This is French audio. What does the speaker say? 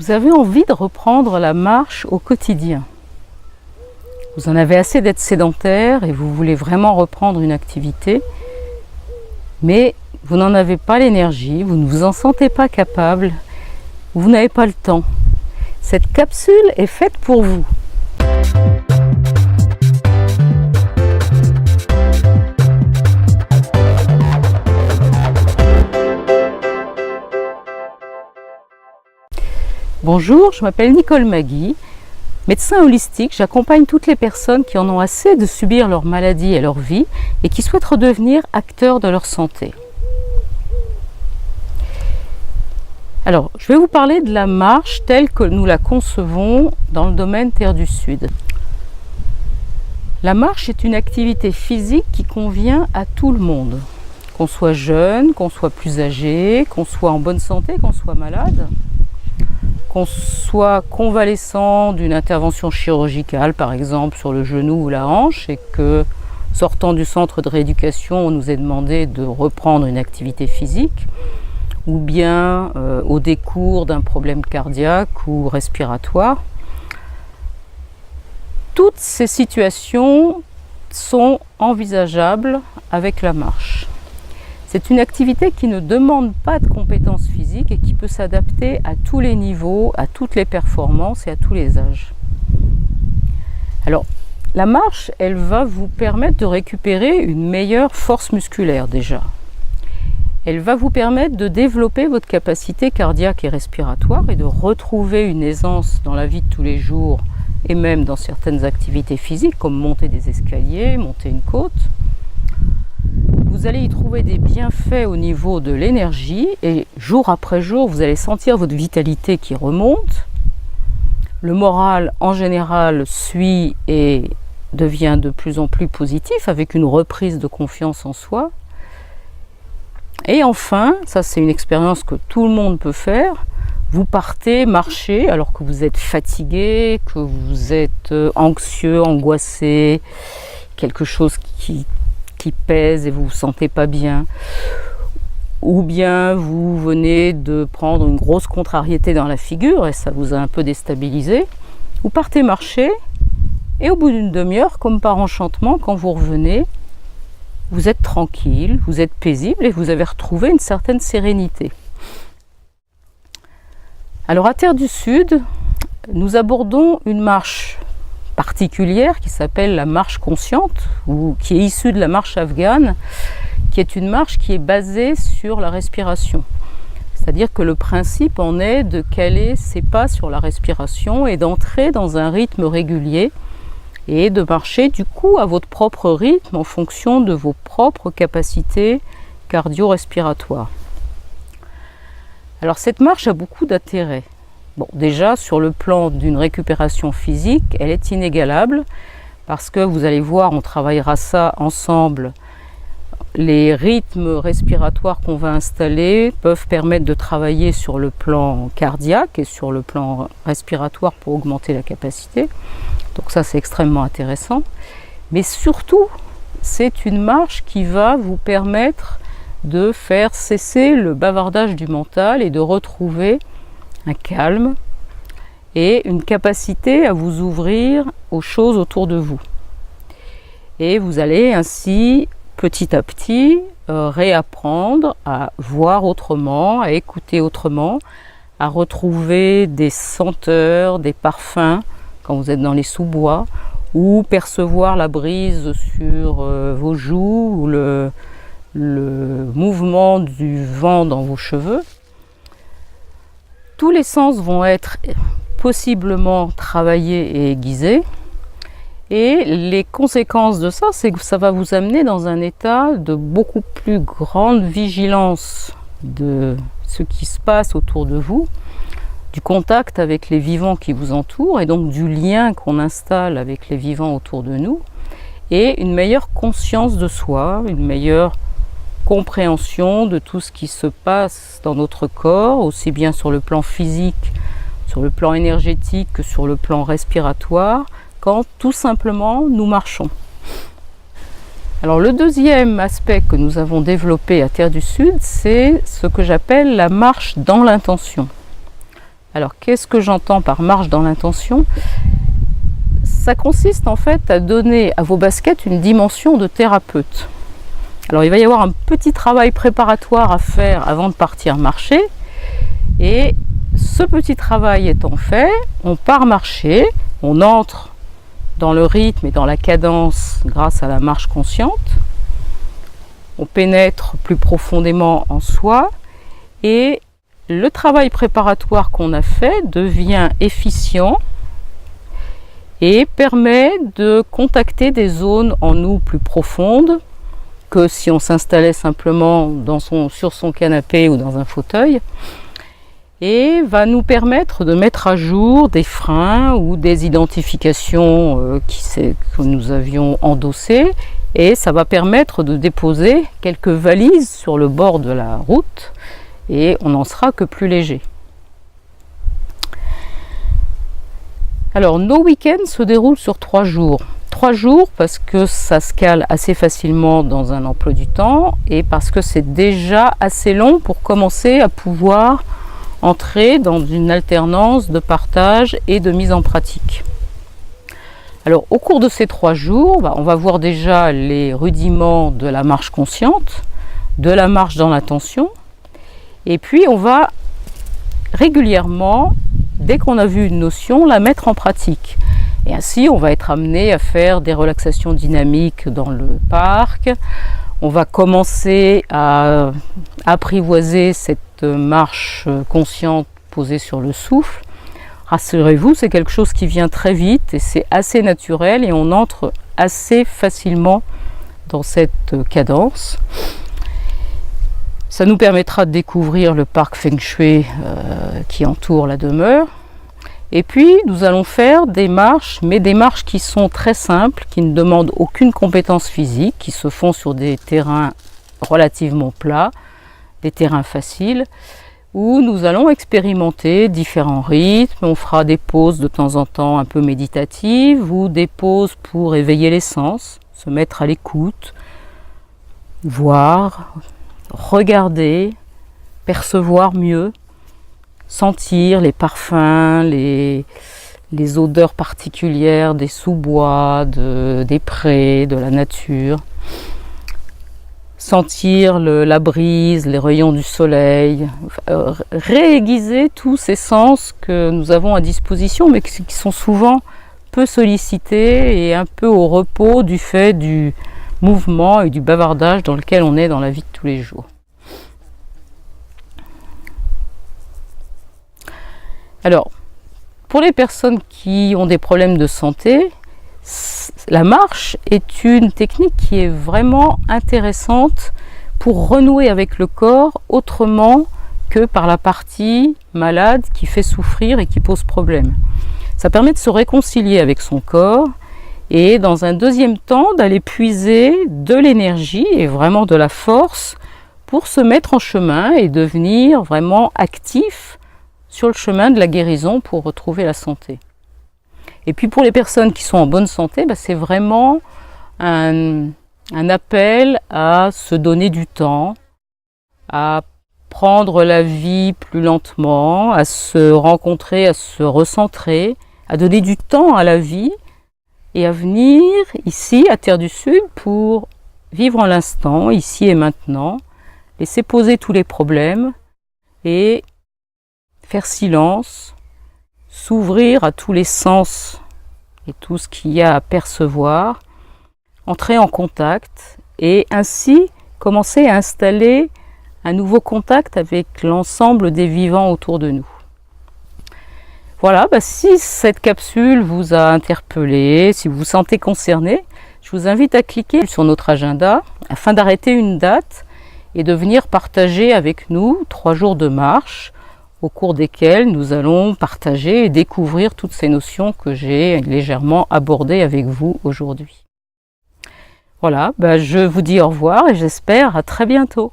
Vous avez envie de reprendre la marche au quotidien. Vous en avez assez d'être sédentaire et vous voulez vraiment reprendre une activité, mais vous n'en avez pas l'énergie, vous ne vous en sentez pas capable, vous n'avez pas le temps. Cette capsule est faite pour vous. Bonjour, je m'appelle Nicole Magui, médecin holistique. J'accompagne toutes les personnes qui en ont assez de subir leur maladie et leur vie et qui souhaitent redevenir acteurs de leur santé. Alors, je vais vous parler de la marche telle que nous la concevons dans le domaine Terre du Sud. La marche est une activité physique qui convient à tout le monde. Qu'on soit jeune, qu'on soit plus âgé, qu'on soit en bonne santé, qu'on soit malade, qu'on soit convalescent d'une intervention chirurgicale, par exemple sur le genou ou la hanche, et que, sortant du centre de rééducation, on nous ait demandé de reprendre une activité physique, ou bien au décours d'un problème cardiaque ou respiratoire. Toutes ces situations sont envisageables avec la marche. C'est une activité qui ne demande pas de compétences physiques et qui peut s'adapter à tous les niveaux, à toutes les performances et à tous les âges. Alors, la marche, elle va vous permettre de récupérer une meilleure force musculaire déjà. Elle va vous permettre de développer votre capacité cardiaque et respiratoire et de retrouver une aisance dans la vie de tous les jours et même dans certaines activités physiques comme monter des escaliers, monter une côte. Vous allez y trouver des bienfaits au niveau de l'énergie et jour après jour, vous allez sentir votre vitalité qui remonte. Le moral en général suit et devient de plus en plus positif avec une reprise de confiance en soi. Et enfin, ça c'est une expérience que tout le monde peut faire, vous partez marcher alors que vous êtes fatigué, que vous êtes anxieux, angoissé, quelque chose qui pèse et vous ne vous sentez pas bien, ou bien vous venez de prendre une grosse contrariété dans la figure et ça vous a un peu déstabilisé, vous partez marcher et au bout d'une demi-heure, comme par enchantement, quand vous revenez, vous êtes tranquille, vous êtes paisible et vous avez retrouvé une certaine sérénité. Alors à Terre du Sud, nous abordons une marche particulière qui s'appelle la marche consciente ou qui est issue de la marche afghane, qui est une marche qui est basée sur la respiration. C'est-à-dire que le principe en est de caler ses pas sur la respiration et d'entrer dans un rythme régulier et de marcher du coup à votre propre rythme en fonction de vos propres capacités cardio-respiratoires. Alors cette marche a beaucoup d'intérêt. Bon, déjà, sur le plan d'une récupération physique, elle est inégalable parce que vous allez voir, on travaillera ça ensemble. Les rythmes respiratoires qu'on va installer peuvent permettre de travailler sur le plan cardiaque et sur le plan respiratoire pour augmenter la capacité. Donc ça, c'est extrêmement intéressant. Mais surtout, c'est une marche qui va vous permettre de faire cesser le bavardage du mental et de retrouver un calme et une capacité à vous ouvrir aux choses autour de vous. Et vous allez ainsi, petit à petit, réapprendre à voir autrement, à écouter autrement, à retrouver des senteurs, des parfums quand vous êtes dans les sous-bois, ou percevoir la brise sur vos joues, ou le mouvement du vent dans vos cheveux. Tous les sens vont être possiblement travaillés et aiguisés. Et les conséquences de ça, c'est que ça va vous amener dans un état de beaucoup plus grande vigilance de ce qui se passe autour de vous, du contact avec les vivants qui vous entourent et donc du lien qu'on installe avec les vivants autour de nous et une meilleure conscience de soi, une meilleure compréhension de tout ce qui se passe dans notre corps, aussi bien sur le plan physique, sur le plan énergétique que sur le plan respiratoire, quand tout simplement nous marchons. Alors le deuxième aspect que nous avons développé à Terre du Sud, c'est ce que j'appelle la marche dans l'intention. Alors, qu'est-ce que j'entends par marche dans l'intention? Ça consiste en fait à donner à vos baskets une dimension de thérapeute. Alors, il va y avoir un petit travail préparatoire à faire avant de partir marcher. Et ce petit travail étant fait, on part marcher, on entre dans le rythme et dans la cadence grâce à la marche consciente. On pénètre plus profondément en soi et le travail préparatoire qu'on a fait devient efficient et permet de contacter des zones en nous plus profondes que si on s'installait simplement sur son canapé ou dans un fauteuil, et va nous permettre de mettre à jour des freins ou des identifications que nous avions endossées, et ça va permettre de déposer quelques valises sur le bord de la route et on n'en sera que plus léger. Alors, nos week-ends se déroulent sur 3 jours. 3 jours parce que ça se cale assez facilement dans un emploi du temps et parce que c'est déjà assez long pour commencer à pouvoir entrer dans une alternance de partage et de mise en pratique. Alors, au cours de ces 3 jours, on va voir déjà les rudiments de la marche consciente, de la marche dans l'attention, et puis on va régulièrement, dès qu'on a vu une notion, la mettre en pratique. Et ainsi, on va être amené à faire des relaxations dynamiques dans le parc. On va commencer à apprivoiser cette marche consciente posée sur le souffle. Rassurez-vous, c'est quelque chose qui vient très vite et c'est assez naturel et on entre assez facilement dans cette cadence. Ça nous permettra de découvrir le parc Feng Shui qui entoure la demeure. Et puis, nous allons faire des marches, mais des marches qui sont très simples, qui ne demandent aucune compétence physique, qui se font sur des terrains relativement plats, des terrains faciles, où nous allons expérimenter différents rythmes. On fera des pauses de temps en temps un peu méditatives ou des pauses pour éveiller les sens, se mettre à l'écoute, voir, regarder, percevoir mieux, sentir les parfums, les odeurs particulières des sous-bois, des prés, de la nature. Sentir la brise, les rayons du soleil, réaiguiser tous ces sens que nous avons à disposition, mais qui sont souvent peu sollicités et un peu au repos du fait du mouvement et du bavardage dans lequel on est dans la vie de tous les jours. Alors, pour les personnes qui ont des problèmes de santé, la marche est une technique qui est vraiment intéressante pour renouer avec le corps autrement que par la partie malade qui fait souffrir et qui pose problème. Ça permet de se réconcilier avec son corps et dans un deuxième temps d'aller puiser de l'énergie et vraiment de la force pour se mettre en chemin et devenir vraiment actif sur le chemin de la guérison pour retrouver la santé. Et puis pour les personnes qui sont en bonne santé, c'est vraiment un appel à se donner du temps, à prendre la vie plus lentement, à se rencontrer, à se recentrer, à donner du temps à la vie et à venir ici à Terre du Sud pour vivre en l'instant, ici et maintenant, laisser poser tous les problèmes et faire silence, s'ouvrir à tous les sens et tout ce qu'il y a à percevoir, entrer en contact et ainsi commencer à installer un nouveau contact avec l'ensemble des vivants autour de nous. Voilà, si cette capsule vous a interpellé, si vous vous sentez concerné, je vous invite à cliquer sur notre agenda afin d'arrêter une date et de venir partager avec nous 3 jours de marche au cours desquels nous allons partager et découvrir toutes ces notions que j'ai légèrement abordées avec vous aujourd'hui. Voilà, je vous dis au revoir et j'espère à très bientôt.